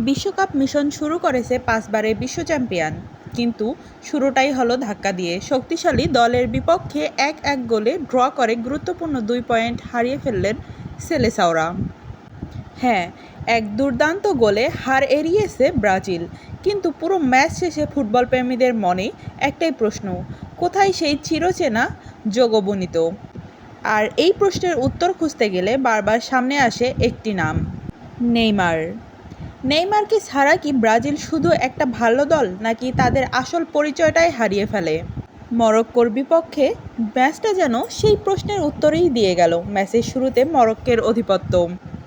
বিশ্বকাপ মিশন শুরু করেছে 5 বারের বিশ্ব চ্যাম্পিয়ন, কিন্তু শুরুটাই হলো ধাক্কা দিয়ে। শক্তিশালী দলের বিপক্ষে 1-1 গোলে ড্র করে গুরুত্বপূর্ণ 2 পয়েন্ট হারিয়ে ফেললেন সেলেসাওরা। হ্যাঁ, এক দুর্দান্ত গোলে হার এড়িয়েছে ব্রাজিল, কিন্তু পুরো ম্যাচ শেষে ফুটবল প্রেমীদের মনে একটাই প্রশ্ন, কোথায় সেই চিরচেনা যোগবনিত? আর এই প্রশ্নের উত্তর খুঁজতে গেলে বারবার সামনে আসে একটি নাম, নেইমার। নেইমারকে ছাড়া কি ব্রাজিল শুধু একটা ভালো দল, নাকি তাদের আসল পরিচয়টাই হারিয়ে ফেলে? মরক্কোর বিপক্ষে ম্যাচটা যেন সেই প্রশ্নের উত্তরেই দিয়ে গেল। ম্যাচের শুরুতে মরক্কোর আধিপত্য।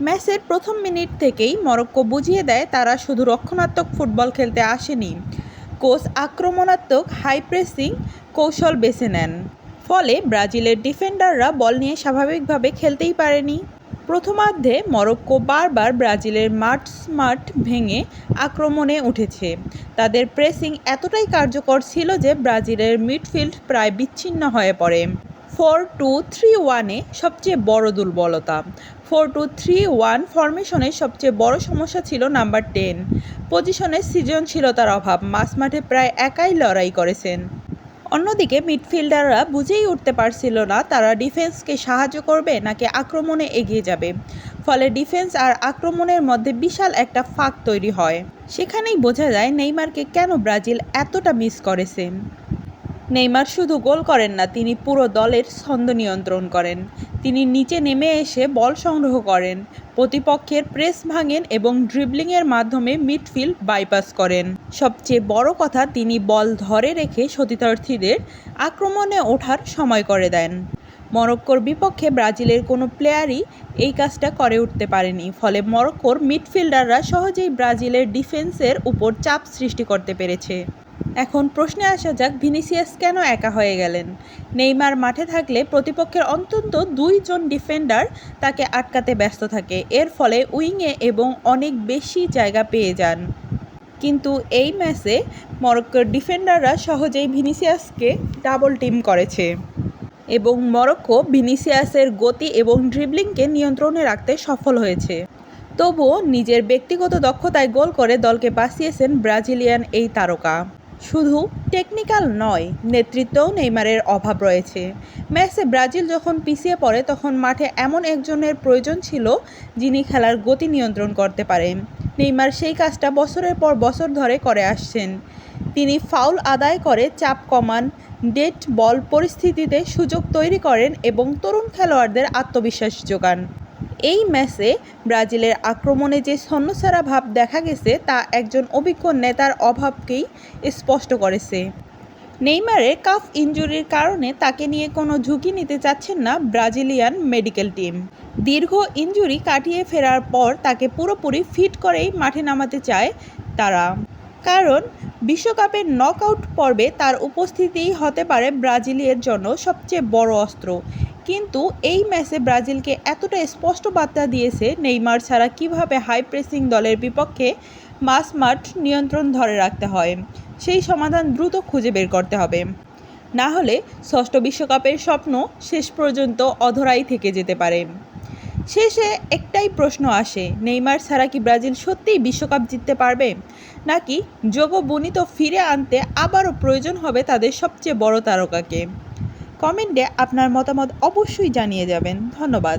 ম্যাচের প্রথম মিনিট থেকেই মরক্কো বুঝিয়ে দেয় তারা শুধু রক্ষণাত্মক ফুটবল খেলতে আসেনি। কোচ আক্রমণাত্মক হাই প্রেসিং কৌশল বেছে নেন, ফলে ব্রাজিলের ডিফেন্ডাররা বল নিয়ে স্বাভাবিকভাবে খেলতেই পারেনি। প্রথমার্ধে মরক্কো বারবার ব্রাজিলের মাঠ ভেঙে আক্রমণে উঠেছে। তাদের প্রেসিং এতটাই কার্যকর ছিল যে ব্রাজিলের মিডফিল্ড প্রায় বিচ্ছিন্ন হয়ে পড়ে। 4-2-3-1-এ সবচেয়ে বড় দুর্বলতা। 4-2-3-1 ফরমেশনের সবচেয়ে বড় সমস্যা ছিল নাম্বার 10 পজিশনে সৃজনশীলতার অভাব। মাঝমাঠে প্রায় একাই লড়াই করেছেন। অন্যদিকে মিডফিল্ডাররা বুঝেই উঠতে পারছিল না তারা ডিফেন্সকে সাহায্য করবে নাকি আক্রমণে এগিয়ে যাবে। ফলে ডিফেন্স আর আক্রমণের মধ্যে বিশাল একটা ফাঁক তৈরি হয়। সেখানেই বোঝা যায় নেইমারকে কেন ব্রাজিল এতটা মিস করেছে। নেইমার শুধু গোল করেন না, তিনি পুরো দলের ছন্দ নিয়ন্ত্রণ করেন। তিনি নিচে নেমে এসে বল সংগ্রহ করেন, প্রতিপক্ষের প্রেস ভাঙেন এবং ড্রিবলিংয়ের মাধ্যমে মিডফিল্ড বাইপাস করেন। সবচেয়ে বড় কথা, তিনি বল ধরে রেখে সতীর্থদের আক্রমণে ওঠার সময় করে দেন। মরক্কোর বিপক্ষে ব্রাজিলের কোনো প্লেয়ারই এই কাজটা করে উঠতে পারেনি। ফলে মরক্কোর মিডফিল্ডাররা সহজেই ব্রাজিলের ডিফেন্সের উপর চাপ সৃষ্টি করতে পেরেছে। এখন প্রশ্নে আসা যাক, ভিনিসিয়াস কেন একা হয়ে গেলেন? নেইমার মাঠে থাকলে প্রতিপক্ষের অন্তত 2 জন ডিফেন্ডার তাকে আটকাতে ব্যস্ত থাকে। এর ফলে উইংয়ে এবং অনেক বেশি জায়গা পেয়ে যান। কিন্তু এই ম্যাচে মরক্কোর ডিফেন্ডাররা সহজেই ভিনিসিয়াসকে ডাবল টিম করেছে এবং মরক্কো ভিনিসিয়াসের গতি এবং ড্রিবলিংকে নিয়ন্ত্রণে রাখতে সফল হয়েছে। তবুও নিজের ব্যক্তিগত দক্ষতায় গোল করে দলকে বাঁচিয়েছেন ব্রাজিলিয়ান এই তারকা। শুধু টেকনিক্যাল নয়, নেতৃত্বেও নেইমারের অভাব রয়েছে। ম্যাচে ব্রাজিল যখন পিছিয়ে পড়ে তখন মাঠে এমন একজনের প্রয়োজন ছিল যিনি খেলার গতি নিয়ন্ত্রণ করতে পারেন। নেইমার সেই কাজটা বছরের পর বছর ধরে করে আসছেন। তিনি ফাউল আদায় করে চাপ কমান, ডেড বল পরিস্থিতিতে সুযোগ তৈরি করেন এবং তরুণ খেলোয়াড়দের আত্মবিশ্বাস যোগান। এই ম্যাচে ব্রাজিলের আক্রমণে যে ছন্নছাড়া ভাব দেখা গেছে তা একজন অভিজ্ঞ নেতার অভাবকেই স্পষ্ট করেছে। নেইমারের কাফ ইনজুরির কারণে তাকে নিয়ে কোনো ঝুঁকি নিতে চাচ্ছেন না ব্রাজিলিয়ান মেডিকেল টিম। দীর্ঘ ইনজুরি কাটিয়ে ফেরার পর তাকে পুরোপুরি ফিট করেই মাঠে নামাতে চায় তারা, কারণ বিশ্বকাপের নকআউট পর্বে তার উপস্থিতিই হতে পারে ব্রাজিলের জন্য সবচেয়ে বড় অস্ত্র। কিন্তু এই ম্যাচে ব্রাজিলকে এতটা স্পষ্ট বার্তা দিয়েছে নেইমার ছাড়া কীভাবে হাই প্রেসিং দলের বিপক্ষে মাঠ নিয়ন্ত্রণ ধরে রাখতে হয়, সেই সমাধান দ্রুত খুঁজে বের করতে হবে। না হলে ষষ্ঠ বিশ্বকাপের স্বপ্ন শেষ পর্যন্ত অধরাই থেকে যেতে পারে। শেষে একটাই প্রশ্ন আসে, নেইমার ছাড়া কি ব্রাজিল সত্যিই বিশ্বকাপ জিততে পারবে, নাকি যোগবনিত ফিরে আনতে আবারও প্রয়োজন হবে তাদের সবচেয়ে বড় তারকাকে? কমেন্টে আপনার মতামত অবশ্যই জানিয়ে যাবেন। ধন্যবাদ।